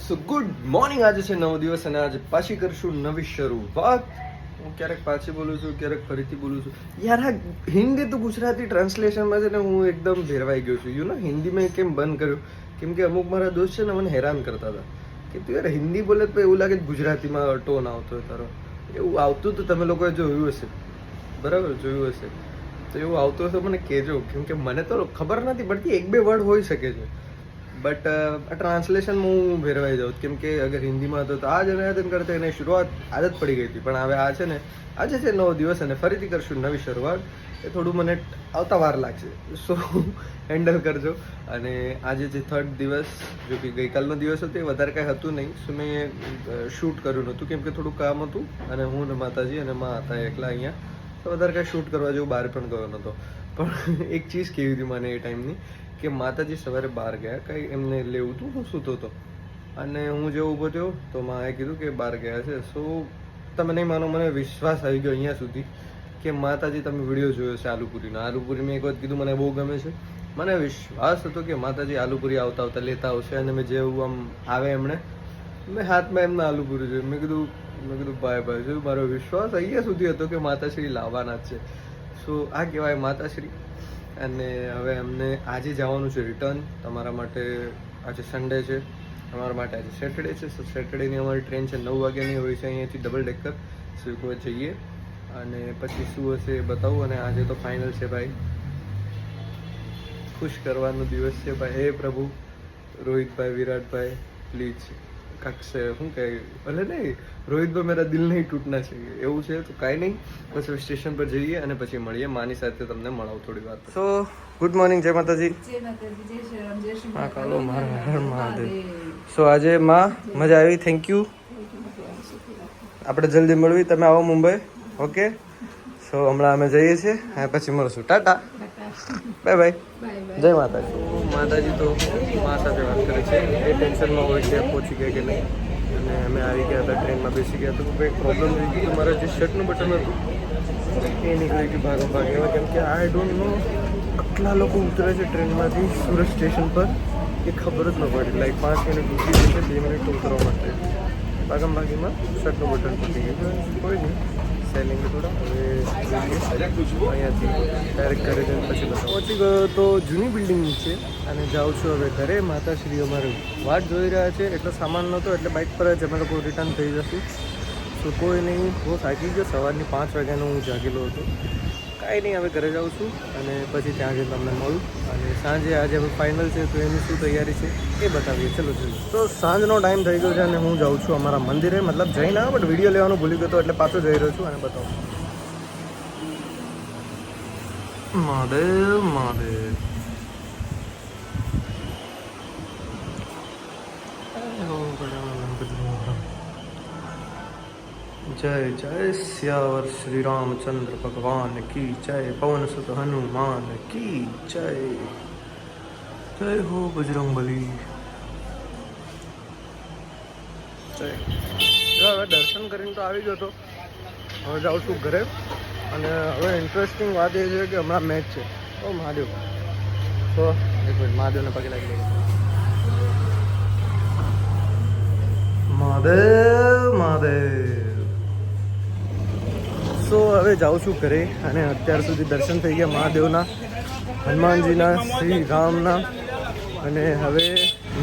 સો good morning. આજે છે નવો દિવસ અને આજે પાછી કરશું નવી શરૂઆત. હું ક્યારેક પાછી બોલું છું, ક્યારેક ફરીથી બોલું છું. યાર આ હિન્દી તો ગુજરાતી ટ્રાન્સલેશનમાં છે ને હું એકદમ ભેરવાઈ ગયો છું. યુ નો હિન્દી મેં કેમ બંધ કર્યું કેમ કે અમુક મારા દોસ્ત છે ને મને હેરાન કરતા હતા કે તું યાર હિન્દી બોલે તો એવું લાગે ગુજરાતીમાં ટોન આવતો હોય તારો. એવું આવતું તો તમે લોકોએ જોયું હશે, બરાબર જોયું હશે તો એવું આવતું હશે મને કહેજો, કેમ કે મને તો ખબર નથી પડતી. એક બે વર્ડ હોઈ શકે છે બટ આ ટ્રાન્સલેશનમાં હું ભેરવાઈ જાઉં કેમ કે અગર હિન્દીમાં હતો તો આ જ આયોજન કરતા એને શરૂઆત આદત પડી ગઈ હતી. પણ હવે આ છે ને આજે છે નવો દિવસ અને ફરીથી કરશું નવી શરૂઆત. એ થોડું મને આવતા વાર લાગશે, સો હેન્ડલ કરજો. અને આજે જે થર્ડ દિવસ, જો કે ગઈકાલનો દિવસ હતો એ વધારે કાંઈ હતું નહીં, સો મેં શૂટ કર્યું નહોતું કેમ કે થોડું કામ હતું અને હું ને માતાજી અને માં હતા એકલા અહીંયા, તો વધારે કાંઈ શૂટ કરવા જેવું બહાર પણ ગયો નહોતો. પણ એક ચીઝ કેવી હતી મને એ ટાઈમની કે માતાજી સવારે બહાર ગયા, કંઈ એમને લેવું હતું, હું સૂતો હતો અને હું જે ઊભો થયો તો માએ કીધું કે બહાર ગયા છે. સો તમે નહીં માનો, મને વિશ્વાસ આવી ગયો અહીંયા સુધી કે માતાજી તમે વિડીયો જોયો છે આલુપુરીનો. આલુપુરી મેં એક વખત કીધું મને બહુ ગમે છે. મને વિશ્વાસ હતો કે માતાજી આલુપુરી આવતા આવતા લેતા આવશે અને મેં જેવું આમ આવે એમણે મેં હાથમાં એમને આલુપુરી જોયું. મેં કીધું ભાઈ જોયું, મારો વિશ્વાસ અહીંયા સુધી હતો કે માતાશ્રી લાવવાના જ છે. સો આ કહેવાય માતાશ્રી. અને હવે અમને આજે જવાનું છે રિટર્ન. તમારા માટે આજે સન્ડે છે, તમારા માટે આજે સેટરડે છે. સો સેટરડેની અમારી ટ્રેન છે 9 વાગ્યાની હોય છે અહીંયાથી ડબલ ડેકર. સો એક વખત જઈએ અને પછી શું હશે એ બતાવું. અને આજે તો ફાઇનલ છે ભાઈ, ખુશ કરવાનો દિવસ છે ભાઈ. હે પ્રભુ રોહિતભાઈ, વિરાટભાઈ પ્લીઝ કાંક છે શું કહે, ભલે નહીં રોહિતભાઈ મેરા દિલ નહીં તૂટના છે એવું છે તો કાંઈ નહીં. પછી સ્ટેશન પર જઈએ અને પછી મળીએ. માની સાથે તમને મળાવું થોડી વાર. સો ગુડ મોર્નિંગ, જય માતાજી. હા કાલો મારા મહાદેવ. સો આજે માં મજા આવી, થેન્ક યુ. આપણે જલ્દી મળવી, તમે આવો મુંબઈ. ઓકે, સો હમણાં અમે જઈએ છીએ અને પછી મળશું. ટાટા, બાય બાય, જય માતાજી. માતાજી તો મા સાથે વાત કરે છે, એ ટેન્શનમાં હોય છે પહોંચી ગયા કે નહીં. અને અમે આવી ગયા હતા, ટ્રેનમાં બેસી ગયા તો કંઈક પ્રોબ્લેમ થઈ ગયું. મારા જે શર્ટનું બટન હતું એ નીકળી ગયું ભાગમ ભાગેમાં, કેમ કે આઈ ડોન્ટ નો આટલા લોકો ઉતરે છે ટ્રેનમાંથી સુરત સ્ટેશન પર એ ખબર જ ન પડી. લાઈક 5 મિનિટ ઉતરી ગઈ છે, 2 મિનિટ ઉતરવા માટે. ભાગમ ભાગીમાં શર્ટનું બટન તૂટી ગયું, કોઈ નહીં સેલિંગ થોડા. હવે અહીંયાથી ડાયરેક્ટ ઘરે જઈને પછી પહોંચી ગયો તો જૂની બિલ્ડિંગ નીચે અને જાઉં છું હવે ઘરે. માતાશ્રી અમારી વાટ જોઈ રહ્યા છે. એટલો સામાન નહોતો એટલે બાઇક પર જ અમે લોકો રિટર્ન થઈ જશું. તો કોઈ નહીં, બહુ થાકી ગયો. સવારની 5 વાગ્યાનો હું જાગેલો હતો. કાંઈ નહીં, હવે ઘરે જાઉં છું અને પછી ત્યાં જઈને તમને મળું. અને સાંજે આજે હવે ફાઇનલ છે તો એની શું તૈયારી છે એ બતાવીએ. ચલો તો સાંજનો ટાઈમ થઈ ગયો છે અને હું જાઉં છું અમારા મંદિરે. મતલબ જઈને બટ વિડીયો લેવાનું ભૂલી ગયો હતો એટલે પાછો જઈ રહ્યો છું અને બતાવું. મહાદેવ મહાદેવ, જય જય સિયાવર શ્રી રામચંદ્ર ભગવાન કી જય. પવન સુત હનુમાન કી જય. જય હો બજરંગ બલી જય. હવે દર્શન કરીને તો આવી ગયો હતો, હવે જાઉં છું ઘરે. અને હવે ઇન્ટરેસ્ટિંગ વાત એ છે કે હમણાં મેચ છે. ઓ મહાદેવ, તો એક મિનિટ મહાદેવને પગે લાગી લઈએ. મહાદેવ મહાદેવ. સો હવે જાઉં છું ઘરે અને અત્યાર સુધી દર્શન થઈ ગયા મહાદેવના, હનુમાનજીના, શ્રી રામના. અને હવે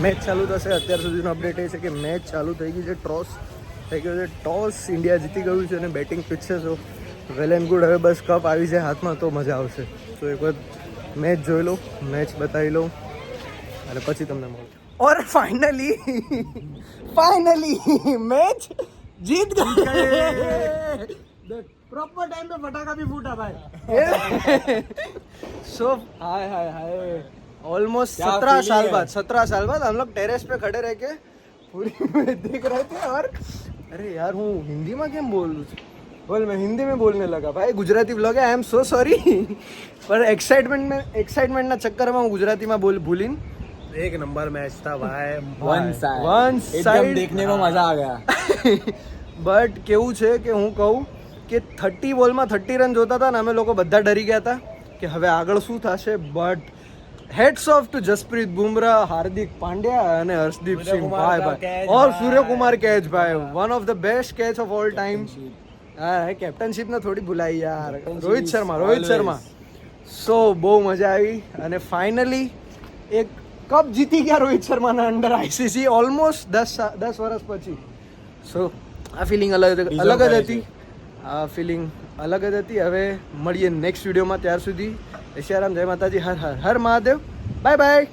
મેચ ચાલુ થશે. અત્યાર સુધીનો અપડેટ એ છે કે મેચ ચાલુ થઈ ગઈ છે, ટોસ થઈ ગયો છે. ટોસ ઇન્ડિયા જીતી ગયું છે અને બેટિંગ પીચ છે. સો વેલ એન્ડ ગુડ. હવે બસ કપ આવી જાય હાથમાં તો મજા આવશે. તો એક વખત મેચ જોઈ લઉં, મેચ બતાવી લઉં અને પછી તમને મળું. ઓર ફાઇનલી મેચ જીત ગए. प्रॉपर टाइम पे पटाखा भी फूटा भाई. सो हाय हाय हाय, ऑलमोस्ट 17 साल बाद हम लोग टेरेस पे खड़े रह के पूरी मैच देख रहे थे. और अरे यार હું હિન્દીમાં કેમ બોલું છું? બોલ, मैं हिंदी में बोलने लगा भाई. गुजराती व्लॉग है, आई एम सो सॉरी. पर एक्साइटमेंटના ચક્કરમાં હું ગુજરાતીમાં ભૂલીને. एक नंबर मैच था भाई, वन साइड देखने में मजा आ गया. બટ કેવું છે કે હું કહું કે 30 બોલમાં 30 રન જોતા હતા ને અમે લોકો બધા ડરી ગયા હતા કે હવે આગળ શું થશે. But hats off to Jasprit Bumrah, Hardik Pandya અને હર્ષદીપ સિંહ ભાઈ ઓર સૂર્યકુમાર કેચ ભાઈ, one of the best catch of all time. હા કેપ્ટનશીપ ને થોડી ભૂલાઈ યાર. રોહિત શર્મા સો બહુ મજા આવી અને ફાઇનલી એક કપ જીતી ગયા રોહિત શર્માના અંડર આઈસીસી ઓલમોસ્ટ 10 વર્ષ પછી. સો આ ફિલિંગ અલગ જ હતી. હવે મળીએ નેક્સ્ટ વિડીયોમાં. ત્યાર સુધી જય શ્રી રામ, જય માતાજી, હર હર હર મહાદેવ, બાય બાય.